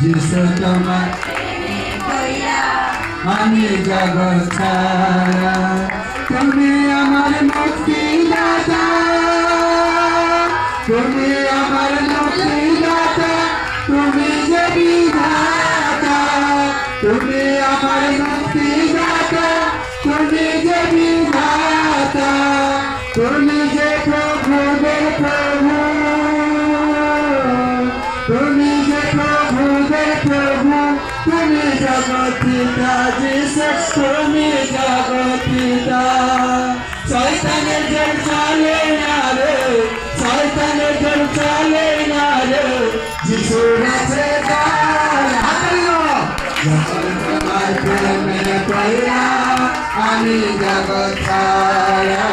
যিশু তোমার আমি জগৎ ছাড়া, তুমি আমার মুক্তিদাতা, তুমি আমার মুক্তিদাতা, তুমি যে বিধাতা, তুমি আমার মুক্তিদাতা, তুমি যে বিধাতা, তুমি যে প্রভুদের প্রভু, তুমি যে প্রভুদের প্রভু, তুমি জগৎপিতা যিশু, তুমি জগৎপিতা। শয়তানের জল চলে না রে, শয়তানের জল চলে না রে, যিশুর আছে জল। যখন তোমার প্রেমে পড়লাম আমি জগৎ ছাড়া।